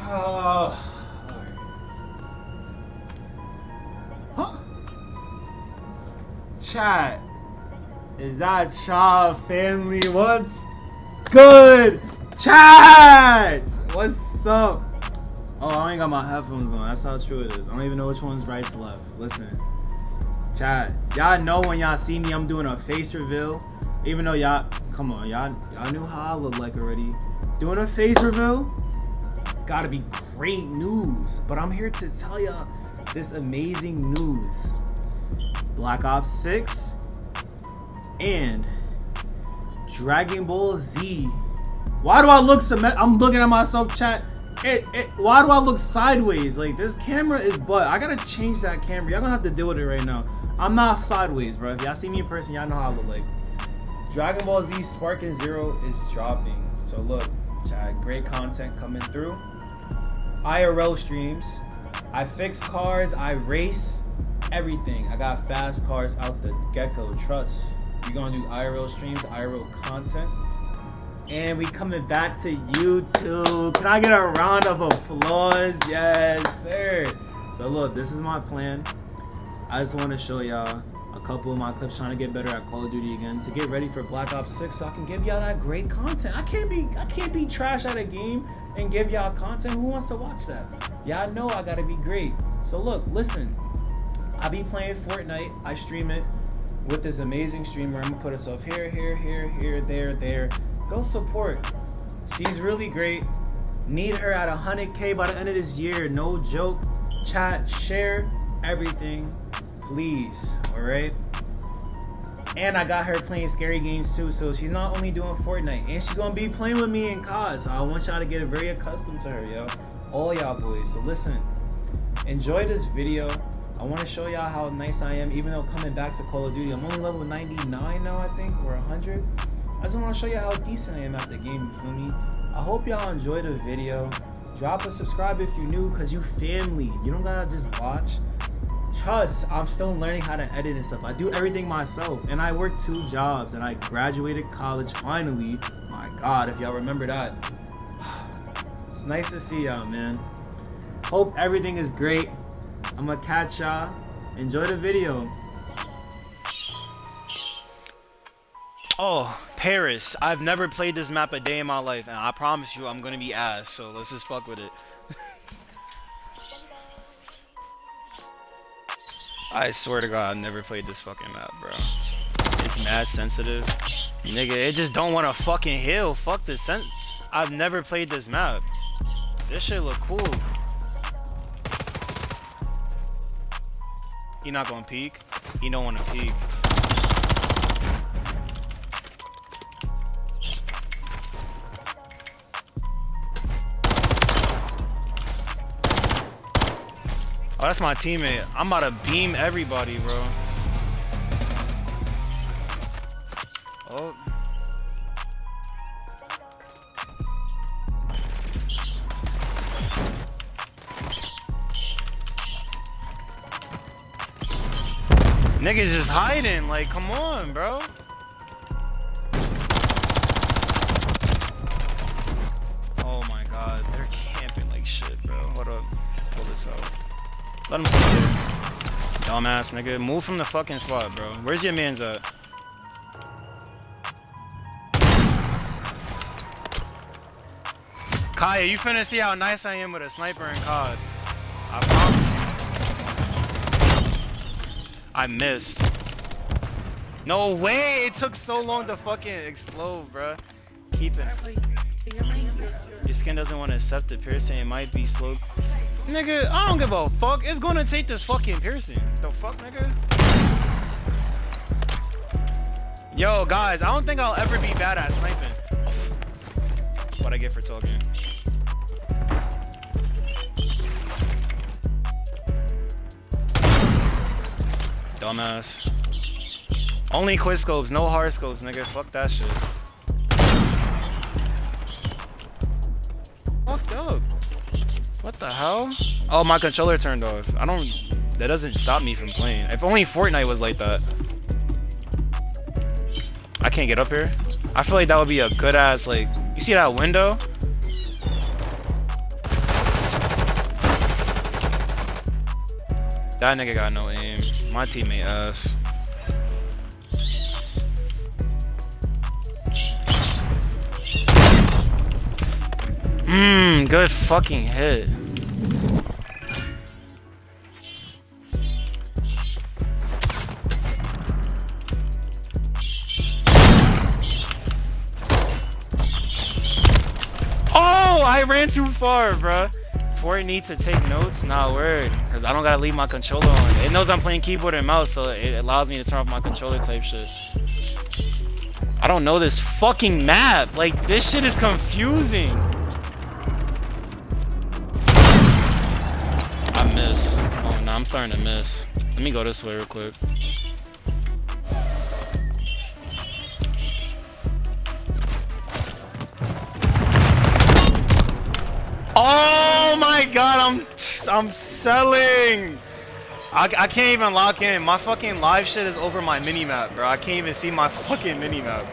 Huh? Chat. Is that y'all family? What's good? Chat! What's up? Oh, I ain't got my headphones on. That's how true it is. I don't even know which one's right to left. Listen. Chat. Y'all know when y'all see me, I'm doing a face reveal. Even though y'all, come on, y'all knew how I look like already. Doing a face reveal, gotta be great news. But I'm here to tell y'all this amazing news. Black Ops 6 and Dragon Ball Z. Why do I look I'm looking at myself, chat. Why do I look sideways? Like, this camera is butt. I gotta change that camera. Y'all gonna have to deal with it right now. I'm not sideways, bro. If y'all see me in person, y'all know how I look like. Dragon Ball Z Sparking Zero is dropping. So look, chat, great content coming through. IRL streams. I fix cars, I race, everything. I got fast cars out the get-go, trust. We're gonna do IRL streams, IRL content. And we coming back to YouTube. Can I get a round of applause? Yes, sir. So look, this is my plan. I just want to show y'all a couple of my clips trying to get better at Call of Duty again to get ready for Black Ops 6 so I can give y'all that great content. I can't be trash at a game and give y'all content. Who wants to watch that? Y'all know I gotta be great. So look, listen. I be playing Fortnite. I stream it with this amazing streamer. I'm gonna put herself here, there. Go support. She's really great. Need her at 100K by the end of this year. No joke. Chat, share, everything, please. All right. And I got her playing scary games too. So she's not only doing Fortnite, and she's gonna be playing with me in COD. So I want y'all to get very accustomed to her, yo. All y'all boys. So listen, enjoy this video. I want to show y'all how nice I am, even though coming back to Call of Duty, I'm only level 99 now, I think, or 100. I just want to show you how decent I am at the game, you feel me? I hope y'all enjoy the video. Drop a subscribe if you're new, because you family. You don't gotta just watch. Trust, I'm still learning how to edit and stuff. I do everything myself, and I work 2 jobs, and I graduated college finally. My God, if y'all remember that. It's nice to see y'all, man. Hope everything is great. I'm gonna catch y'all. Enjoy the video. Oh, Paris. I've never played this map a day in my life, and I promise you I'm gonna be ass, so let's just fuck with it. I swear to God, I've never played this fucking map, bro. It's mad sensitive. Nigga, it just don't wanna fucking heal. Fuck this I've never played this map. This shit look cool. He not gonna peek. He don't wanna peek. Oh, that's my teammate. I'm about to beam everybody, bro. Oh. Niggas just hiding, like, come on, bro. Oh my God, they're camping like shit, bro. Hold up, pull this out. Let him see it. Dumbass nigga, move from the fucking spot, bro. Where's your man's at? Kiah, you finna see how nice I am with a sniper in COD. I promise you. I missed. No way! It took so long to fucking explode, bro. Keep it. Your skin doesn't want to accept the piercing. It might be slow. Nigga, I don't give a fuck. It's gonna take this fucking piercing. The fuck, nigga? Yo, guys, I don't think I'll ever be bad at sniping. What I get for talking. Dumbass. Only quick scopes, no hard scopes, nigga. Fuck that shit. Fucked up. What the hell? Oh, my controller turned off. That doesn't stop me from playing. If only Fortnite was like that. I can't get up here. I feel like that would be a good ass, like, you see that window? That nigga got no aim. My teammate ass. Good fucking hit. Oh, I ran too far, bruh. Before it needs to take notes, nah, word. Cause I don't gotta leave my controller on. It knows I'm playing keyboard and mouse, so it allows me to turn off my controller type shit. I don't know this fucking map. Like, this shit is confusing. I miss. Oh, no, I'm starting to miss. Let me go this way real quick. Oh my god, I'm selling. I can't even lock in. My fucking live shit is over my minimap, bro. I can't even see my fucking minimap.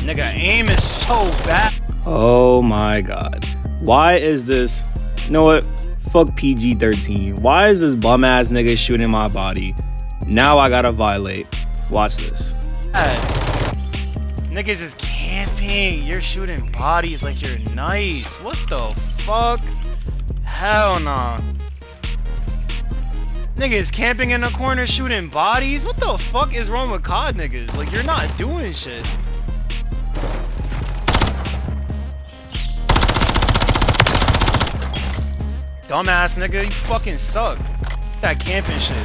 Nigga, aim is so bad. Oh my god. Why is this? You know what? Fuck PG-13. Why is this bum ass nigga shooting my body? Now I gotta violate. Watch this. Niggas is camping. You're shooting bodies like you're nice. What the fuck? Hell nah. Niggas camping in the corner shooting bodies? What the fuck is wrong with COD niggas? Like, you're not doing shit. Dumbass nigga, you fucking suck. That camping shit.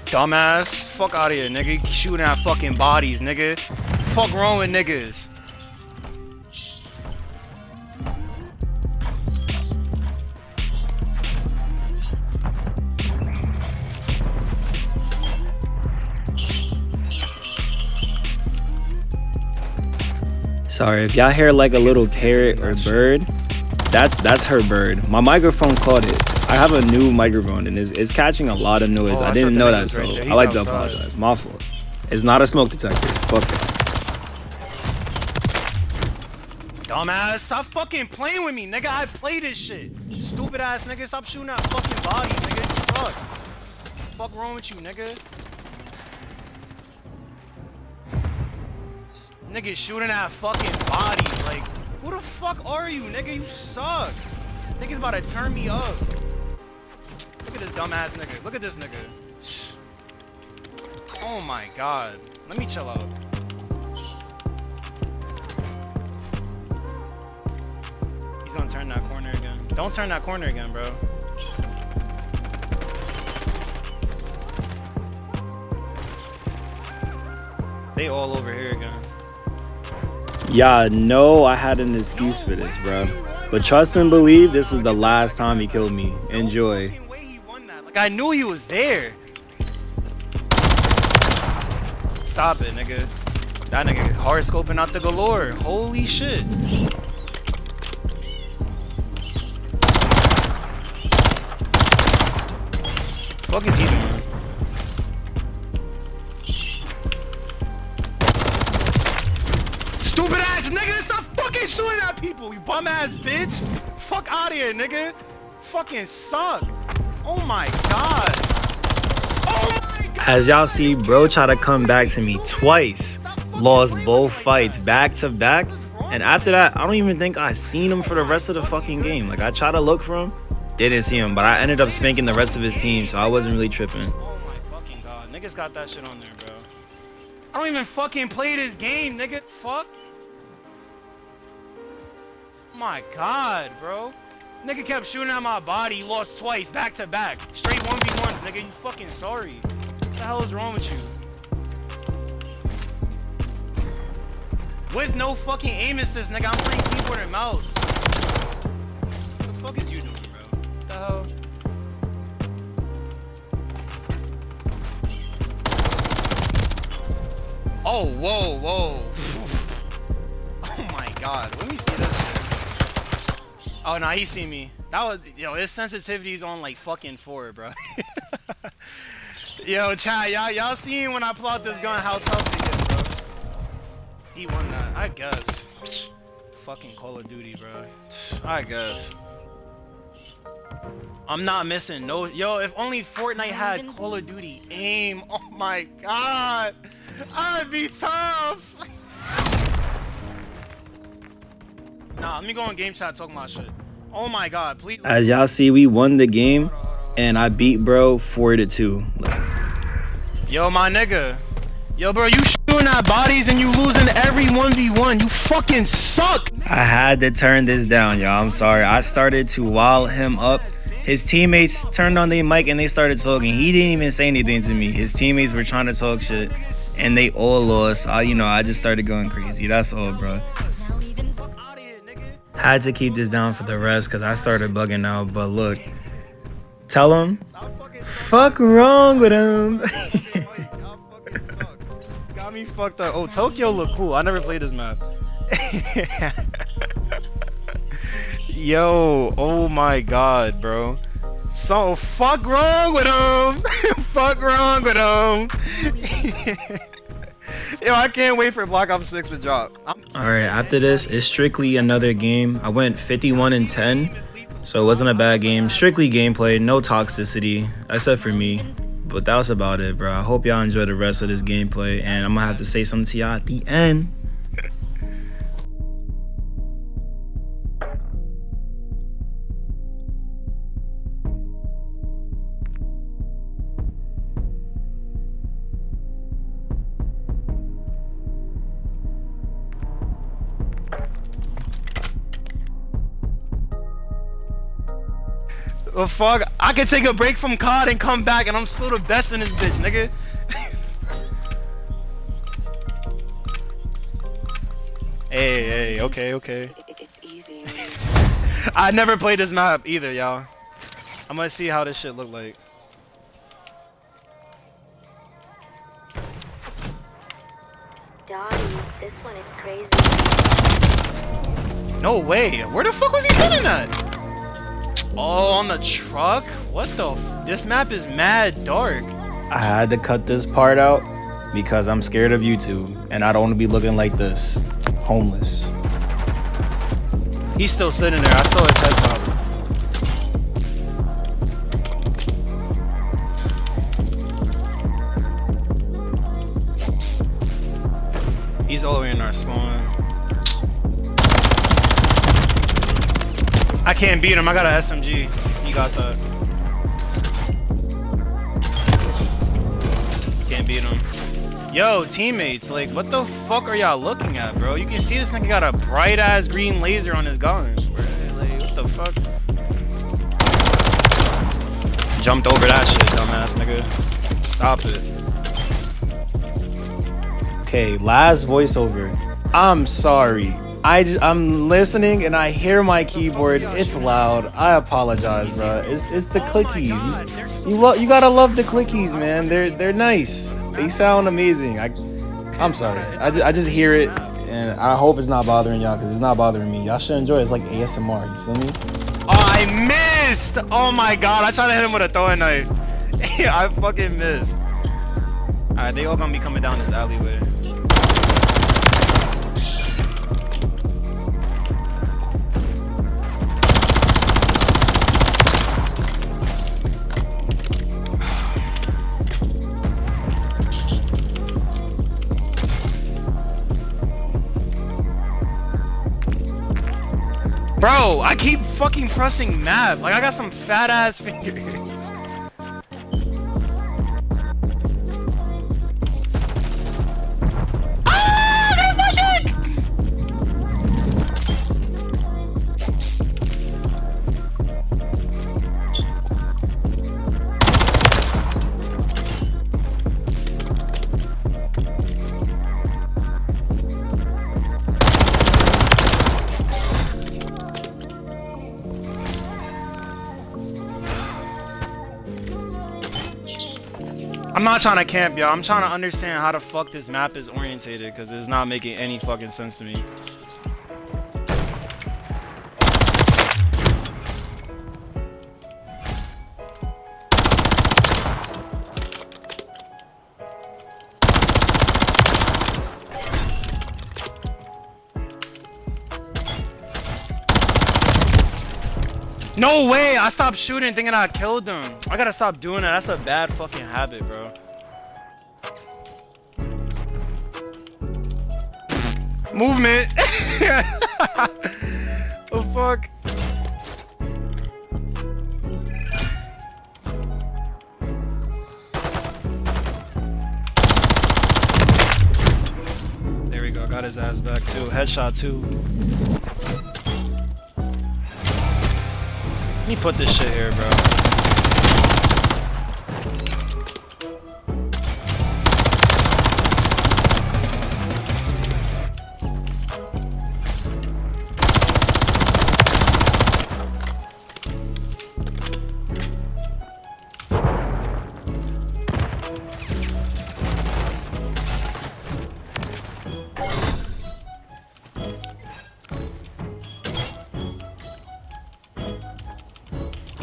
Dumbass, fuck out of here, nigga. You shooting at fucking bodies, nigga. Fuck wrong with niggas. Sorry, if y'all hear like a little parrot or bird, that's her bird. My microphone caught it. I have a new microphone and it's catching a lot of noise. I didn't know that, so I like to apologize. My fault. It's not a smoke detector. Fuck it. Dumbass, stop fucking playing with me, nigga. I play this shit. Stupid ass nigga, stop shooting at fucking bodies, nigga. You suck. Fuck wrong with you, nigga? Nigga shooting at fucking bodies. Like, who the fuck are you, nigga? You suck. Niggas about to turn me up. Look at this dumbass nigga. Look at this nigga. Oh my god. Let me chill out. He's gonna turn that corner again. Don't turn that corner again, bro. They all over here again. Yeah, no, I had an excuse for this, bro. But trust and believe, this is the last time he killed me. Enjoy. Like, I knew he was there. Stop it, nigga. That nigga hard scoping out the galore. Holy shit. Fuck is he doing? Stupid ass nigga, stop fucking shooting at people, you bum ass bitch. Fuck out of here, nigga. Fucking suck. Oh my god. Oh my god. As y'all see, bro tried to come back to me twice. Lost both fights back to back. And after that, I don't even think I seen him for the rest of the fucking game. Like, I tried to look for him, didn't see him, but I ended up spanking the rest of his team, so I wasn't really tripping. Oh my fucking god. Niggas got that shit on there, bro. I don't even fucking play this game, nigga. Fuck. Oh my god, bro. Nigga kept shooting at my body. He lost twice, back to back. Straight 1v1s, nigga. You fucking sorry. What the hell is wrong with you? With no fucking aim assist, nigga. I'm playing keyboard and mouse. What the fuck is you doing, bro? What the hell? Oh, whoa, whoa. Oh my god. Let me see that shit. Oh, nah, he see me. That was, yo, his sensitivity's on like fucking 4, bro. Yo, chat, y'all seen when I pull out this gun how tough it is, bro. He won that, I guess. Fucking Call of Duty, bro. I guess. I'm not missing no. Yo, if only Fortnite had Call of Duty aim, oh my god, I'd be tough. Nah, let me go on game chat talking about shit. Oh my god, please. As y'all see, we won the game, and I beat bro 4-2. Yo, my nigga. Yo, bro, you shooting at bodies and you losing every 1v1. You fucking suck. I had to turn this down, y'all. I'm sorry. I started to wall him up. His teammates turned on their mic and they started talking. He didn't even say anything to me. His teammates were trying to talk shit, and they all lost. I just started going crazy. That's all, bro. Had to keep this down for the rest because I started bugging out. But look, tell him, fuck wrong with him. Got me fucked up. Oh, Tokyo look cool. I never played this map. Yo, oh my god, bro. So fuck wrong with him. Fuck wrong with him. Yo, I can't wait for Black Ops 6 to drop. Alright, after this, it's strictly another game. I went 51-10, so it wasn't a bad game. Strictly gameplay, no toxicity, except for me. But that was about it, bro. I hope y'all enjoy the rest of this gameplay, and I'm gonna have to say something to y'all at the end. Oh fuck, I could take a break from COD and come back and I'm still the best in this bitch, nigga. Hey, okay. It's easy. I never played this map either, y'all. I'm gonna see how this shit look like. Donnie, this one is crazy. No way, where the fuck was he sitting at? Oh, on the truck? What the f— this map is mad dark. I had to cut this part out because I'm scared of YouTube, and I don't want to be looking like this, homeless. He's still sitting there, I saw his head top. He's all the way in our spawn. I can't beat him, I got an SMG. He got that. Can't beat him. Yo, teammates, like, what the fuck are y'all looking at, bro? You can see this nigga got a bright ass green laser on his gun. Like, what the fuck? Jumped over that shit, dumbass nigga. Stop it. Okay, last voiceover. I'm sorry. I'm listening and I hear my keyboard. It's loud. I apologize, bro. It's the clickies. You gotta love the clickies, man. They're nice. They sound amazing. I'm sorry. I just hear it, and I hope it's not bothering y'all, because it's not bothering me. Y'all should enjoy it. It's like ASMR. You feel me? Oh, I missed! Oh my god, I tried to hit him with a throwing knife. I fucking missed. Alright, they all gonna be coming down this alleyway. Bro, I keep fucking pressing map. Like, I got some fat ass fingers. I'm not trying to camp, y'all. I'm trying to understand how the fuck this map is orientated, because it's not making any fucking sense to me. No way! I stopped shooting thinking I killed them. I gotta stop doing that. That's a bad fucking habit, bro. Movement! Oh fuck. There we go. Got his ass back too. Headshot too. Let me put this shit here, bro.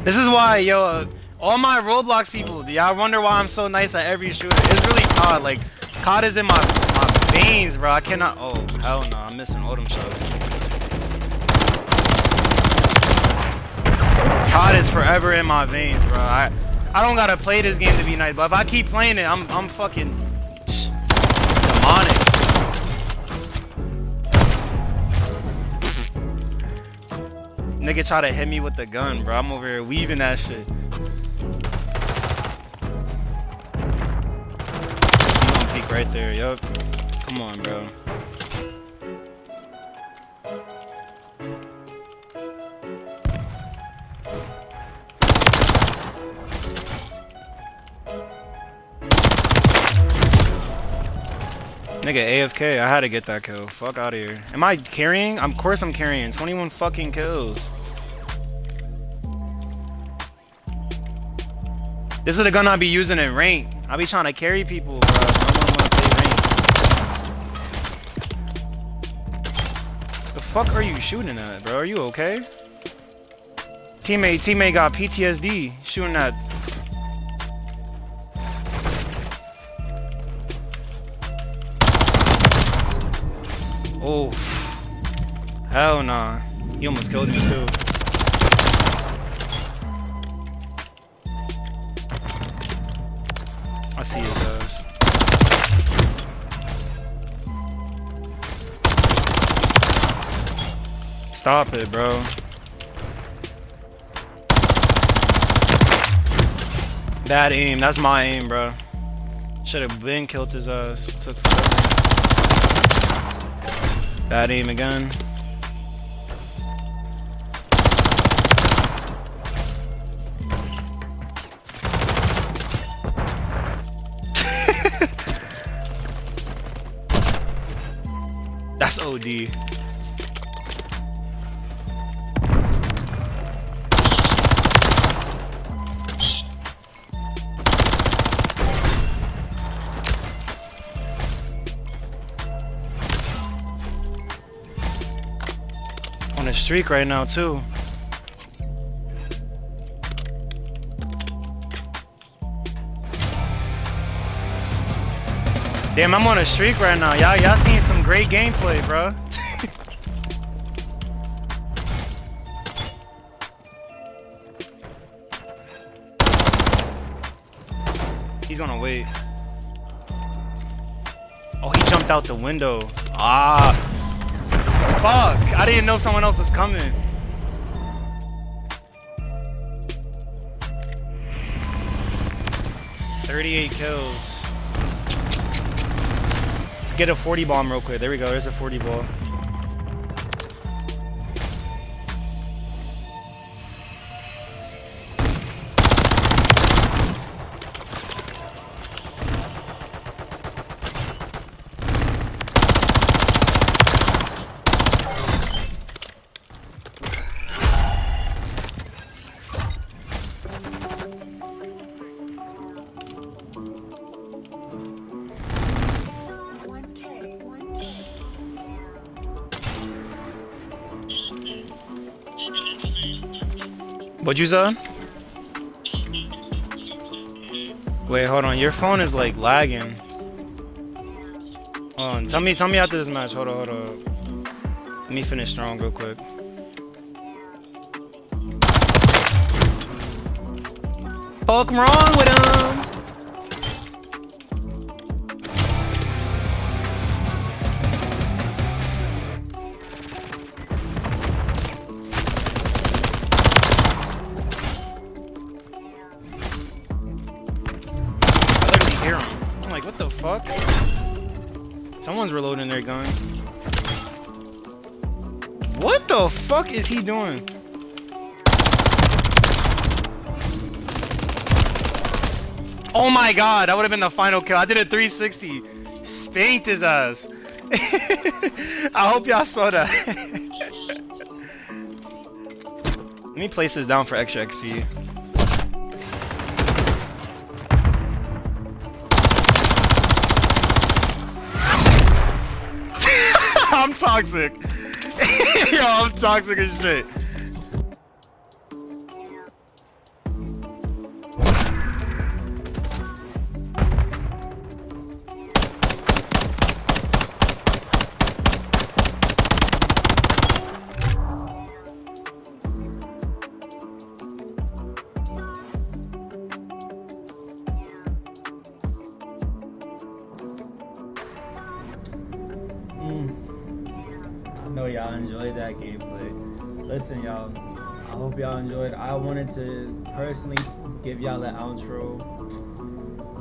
This is why, yo, all my Roblox people, y'all wonder why I'm so nice at every shooter. It's really COD. Like, COD is in my veins, bro. I cannot. Oh, hell no. I'm missing all them shots. COD is forever in my veins, bro. I don't gotta play this game to be nice, but if I keep playing it, I'm fucking demonic. Nigga try to hit me with the gun, bro. I'm over here weaving that shit. You gonna peek right there, yup. Come on, bro. Nigga AFK, I had to get that kill. Fuck out of here. Am I carrying? Of course I'm carrying. 21 fucking kills. This is the gun I be using in rank. I be trying to carry people, bro. I don't want to play rank. The fuck are you shooting at, bro? Are you okay? Teammate got PTSD shooting at. Oh, hell nah. He almost killed me too. I see his ass. Stop it, bro. Bad aim. That's my aim, bro. Should have been killed his ass. Took forever. Bad aim again. That's OD. On a streak right now too. Damn, I'm on a streak right now. Y'all seeing some great gameplay, bro. He's gonna wait. Oh, he jumped out the window. Ah. Fuck. I didn't know someone else was coming. $38 kills. Get a 40 bomb real quick. There we go. There's a 40 ball. What'd you say? Wait, hold on. Your phone is like lagging. Hold on. Tell me after this match. Hold on. Let me finish strong real quick. Fuck wrong with him? I'm like, what the fuck? Someone's reloading their gun. What the fuck is he doing? Oh my god, that would have been the final kill. I did a 360. Spanked his ass. I hope y'all saw that. Let me place this down for extra XP. I'm toxic. Yo, I'm toxic as shit. I know y'all enjoyed that gameplay. Listen, y'all, I hope y'all enjoyed. I wanted to personally give y'all the outro.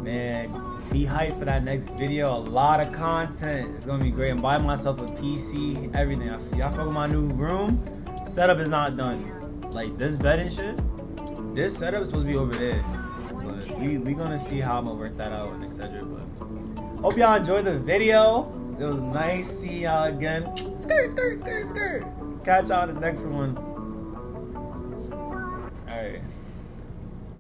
Man, be hyped for that next video. A lot of content. It's gonna be great. I'm buying myself a PC, everything. Y'all fuck with my new room. Setup is not done. Like this bed and shit. This setup is supposed to be over there. But we gonna see how I'm gonna work that out and etc. But hope y'all enjoyed the video. It was nice seeing y'all again. Skirt. Catch y'all in the next one. Alright.